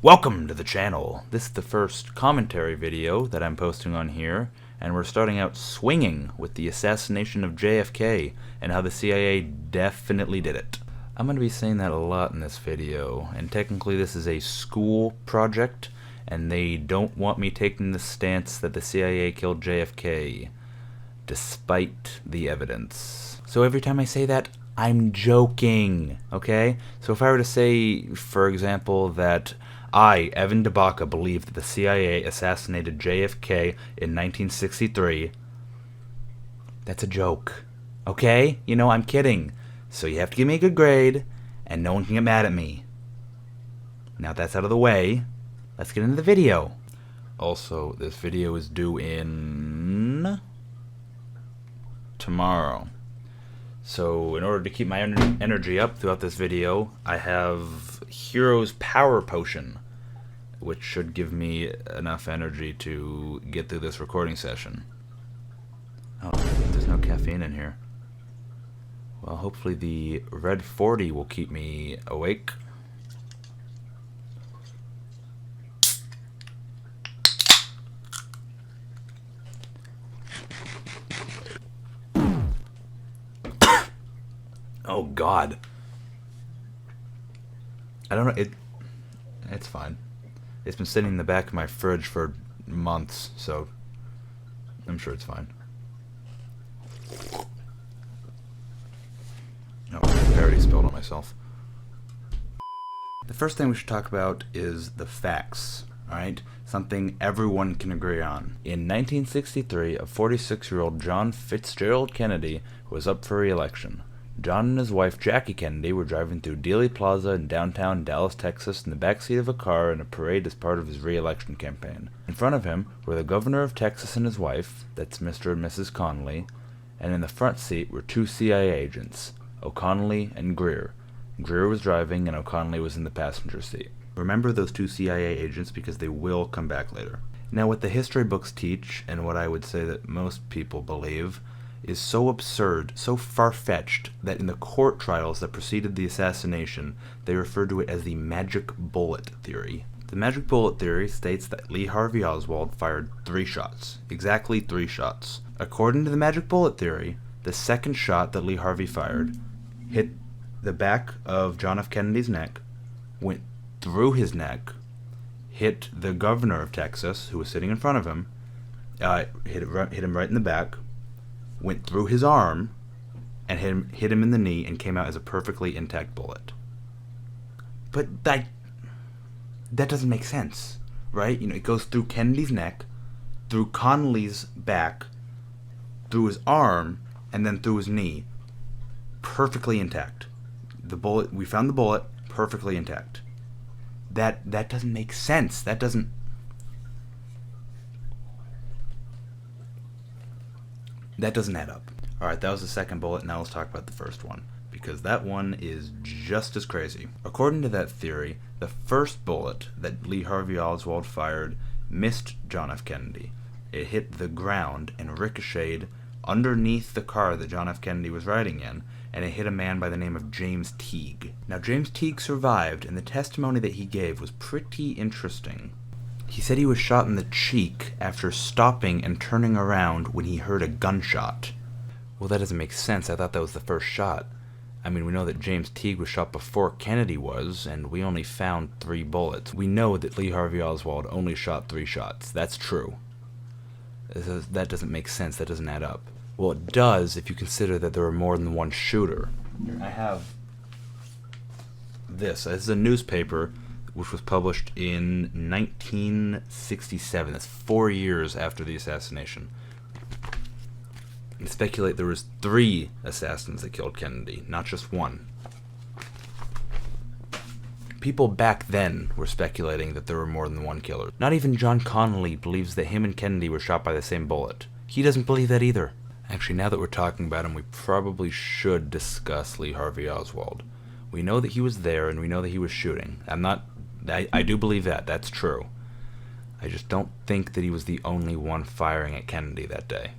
Welcome to the channel. This is the first commentary video that I'm posting on here, and we're starting out swinging with the assassination of JFK and how the CIA definitely did it. I'm going to be saying that a lot in this video, and technically this is a school project, and they don't want me taking the stance that the CIA killed JFK, despite the evidence. So every time I say that, I'm joking, okay? So if I were to say, for example, that I, Evan DeBaca, believe that the CIA assassinated JFK in 1963, that's a joke, okay? You know, I'm kidding. So you have to give me a good grade, and no one can get mad at me. Now that's out of the way, let's get into the video. Also, this video is due in tomorrow. So in order to keep my energy up throughout this video, I have Hero's Power Potion, which should give me enough energy to get through this recording session. Oh, there's no caffeine in here. Well, hopefully the red 40 will keep me awake. Oh God. I don't know, it's fine. It's been sitting in the back of my fridge for months, so I'm sure it's fine. Oh, I already spilled on myself. The first thing we should talk about is the facts, alright? Something everyone can agree on. In 1963, a 46-year-old John Fitzgerald Kennedy was up for re-election. John and his wife Jackie Kennedy were driving through Dealey Plaza in downtown Dallas, Texas in the backseat of a car in a parade as part of his re-election campaign. In front of him were the governor of Texas and his wife, that's Mr. and Mrs. Connolly, and in the front seat were two CIA agents, O'Connolly and Greer. Greer was driving and O'Connolly was in the passenger seat. Remember those two CIA agents because they will come back later. Now what the history books teach, and what I would say that most people believe, is so absurd, so far-fetched, that in the court trials that preceded the assassination, they referred to it as the magic bullet theory. The magic bullet theory states that Lee Harvey Oswald fired 3 shots, exactly 3 shots. According to the magic bullet theory, the second shot that Lee Harvey fired hit the back of John F. Kennedy's neck, went through his neck, hit the governor of Texas, who was sitting in front of him, hit him right in the back, went through his arm, and hit him in the knee, and came out as a perfectly intact bullet. But that doesn't make sense, right? You know, it goes through Kennedy's neck, through Connolly's back, through his arm, and then through his knee. Perfectly intact. The bullet, we found the bullet, perfectly intact. That doesn't make sense. That doesn't add up. Alright, that was the second bullet. Now let's talk about the first one, because that one is just as crazy. According to that theory, the first bullet that Lee Harvey Oswald fired missed John F. Kennedy. It hit the ground and ricocheted underneath the car that John F. Kennedy was riding in, and it hit a man by the name of James Teague. Now, James Teague survived, and the testimony that he gave was pretty interesting. He said he was shot in the cheek after stopping and turning around when he heard a gunshot. Well, that doesn't make sense. I thought that was the first shot. I mean, we know that James Teague was shot before Kennedy was, and we only found 3 bullets. We know that Lee Harvey Oswald only shot 3 shots. That's true. That doesn't make sense. That doesn't add up. Well, it does if you consider that there were more than one shooter. I have this. This is a newspaper which was published in 1967. That's 4 years after the assassination. And speculate there was 3 assassins that killed Kennedy, not just one. People back then were speculating that there were more than one killer. Not even John Connolly believes that him and Kennedy were shot by the same bullet. He doesn't believe that either. Actually, now that we're talking about him, we probably should discuss Lee Harvey Oswald. We know that he was there, and we know that he was shooting. I do believe that. That's true. I just don't think that he was the only one firing at Kennedy that day.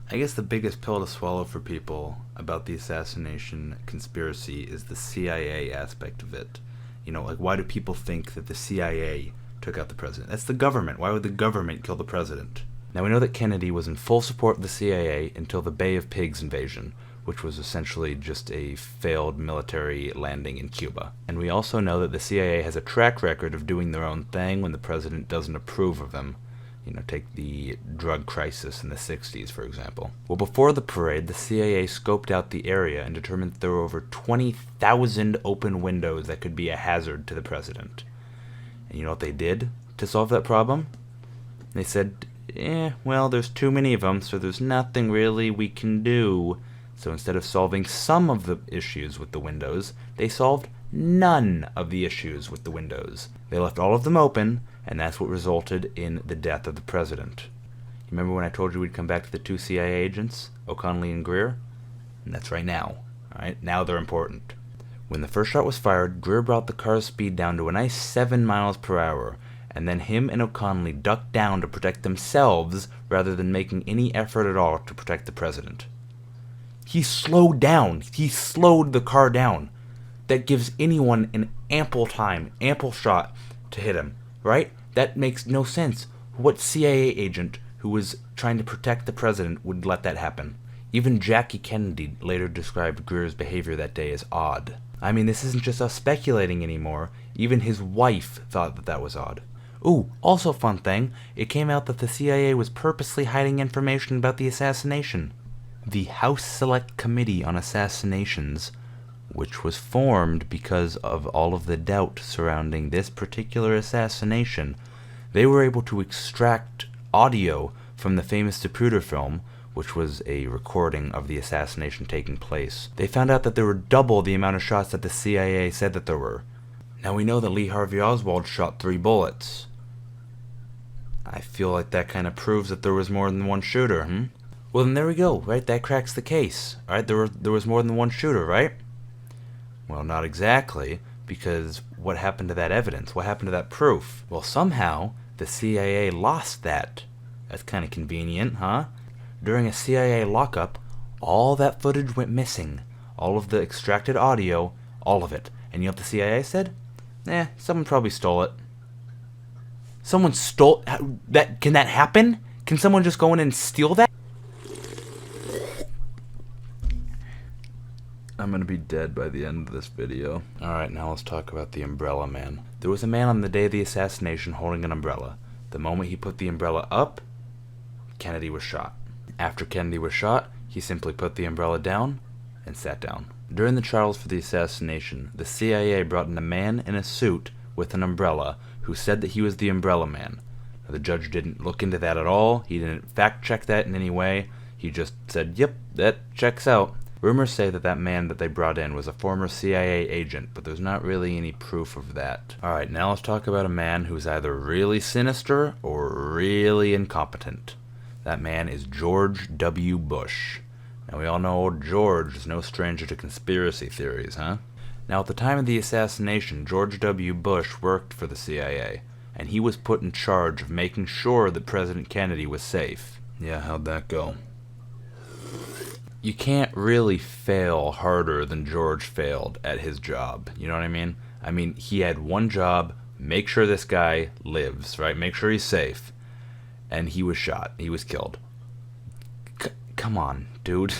I guess the biggest pill to swallow for people about the assassination conspiracy is the CIA aspect of it. Like, why do people think that the CIA took out the president? That's the government. Why would the government kill the president? Now, we know that Kennedy was in full support of the CIA until the Bay of Pigs invasion, which was essentially just a failed military landing in Cuba. And we also know that the CIA has a track record of doing their own thing when the president doesn't approve of them. Take the drug crisis in the 60s, for example. Well, before the parade, the CIA scoped out the area and determined that there were over 20,000 open windows that could be a hazard to the president. And you know what they did to solve that problem? They said, well, there's too many of them, so there's nothing really we can do. So instead of solving some of the issues with the windows, they solved none of the issues with the windows. They left all of them open, and that's what resulted in the death of the president. You remember when I told you we'd come back to the two CIA agents, O'Connell and Greer? And that's right now. Alright, now they're important. When the first shot was fired, Greer brought the car's speed down to a nice 7 miles per hour, and then him and O'Connell ducked down to protect themselves rather than making any effort at all to protect the president. He slowed down. He slowed the car down. That gives anyone an ample time, ample shot to hit him, right? That makes no sense. What CIA agent who was trying to protect the president would let that happen? Even Jackie Kennedy later described Greer's behavior that day as odd. I mean, this isn't just us speculating anymore. Even his wife thought that that was odd. Ooh, also fun thing, it came out that the CIA was purposely hiding information about the assassination. The House Select Committee on Assassinations, which was formed because of all of the doubt surrounding this particular assassination, they were able to extract audio from the famous Zapruder film, which was a recording of the assassination taking place. They found out that there were double the amount of shots that the CIA said that there were. Now we know that Lee Harvey Oswald shot 3 bullets. I feel like that kind of proves that there was more than one shooter, Well, then there we go, right? That cracks the case. Alright, there was more than one shooter, right? Well, not exactly, because what happened to that evidence? What happened to that proof? Well, somehow, the CIA lost that. That's kind of convenient, huh? During a CIA lockup, all that footage went missing. All of the extracted audio, all of it. And you know what the CIA said? Someone probably stole it. Someone stole that? Can that happen? Can someone just go in and steal that? I'm gonna be dead by the end of this video. Alright, now let's talk about the Umbrella Man. There was a man on the day of the assassination holding an umbrella. The moment he put the umbrella up, Kennedy was shot. After Kennedy was shot, he simply put the umbrella down and sat down. During the trials for the assassination, the CIA brought in a man in a suit with an umbrella who said that he was the Umbrella Man. Now, the judge didn't look into that at all. He didn't fact check that in any way. He just said, yep, that checks out. Rumors say that that man that they brought in was a former CIA agent, but there's not really any proof of that. Alright, now let's talk about a man who's either really sinister or really incompetent. That man is George W. Bush. Now we all know old George is no stranger to conspiracy theories, huh? Now at the time of the assassination, George W. Bush worked for the CIA, and he was put in charge of making sure that President Kennedy was safe. Yeah, how'd that go? You can't really fail harder than George failed at his job. You know what I mean? I mean, he had one job, make sure this guy lives, right? Make sure he's safe. And he was shot. He was killed. Come on, dude.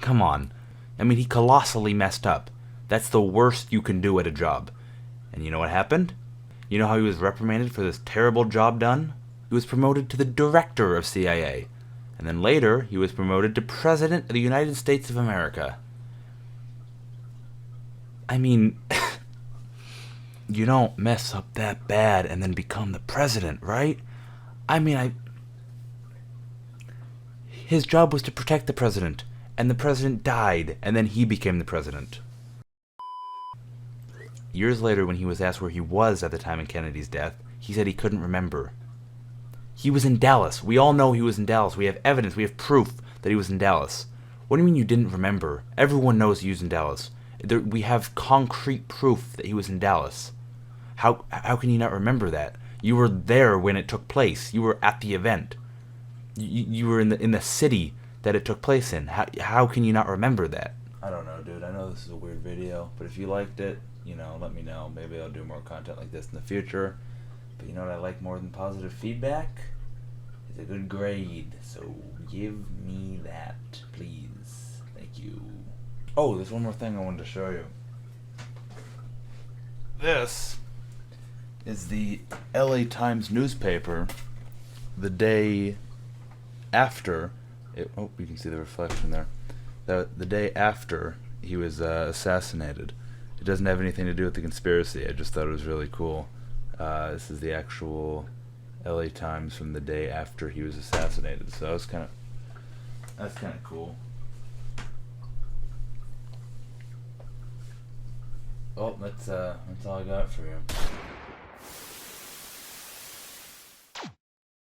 Come on. I mean, he colossally messed up. That's the worst you can do at a job. And you know what happened? You know how he was reprimanded for this terrible job done? He was promoted to the director of CIA. And then later, he was promoted to President of the United States of America. I mean, you don't mess up that bad and then become the president, right? I mean, his job was to protect the president, and the president died, and then he became the president. Years later, when he was asked where he was at the time of Kennedy's death, he said he couldn't remember. He was in Dallas. We all know he was in Dallas. We have evidence. We have proof that he was in Dallas. What do you mean you didn't remember? Everyone knows he was in Dallas. We have concrete proof that he was in Dallas. How can you not remember that? You were there when it took place. You were at the event. You were in the city that it took place in. How can you not remember that? I don't know, dude. I know this is a weird video, but if you liked it, let me know. Maybe I'll do more content like this in the future. But you know what I like more than positive feedback? Is a good grade. So give me that, please. Thank you. Oh, there's one more thing I wanted to show you. This is the LA Times newspaper the day after you can see the reflection there. The day after he was assassinated. It doesn't have anything to do with the conspiracy. I just thought it was really cool. This is the actual LA Times from the day after he was assassinated. So that's kind of cool. Oh, that's all I got for you.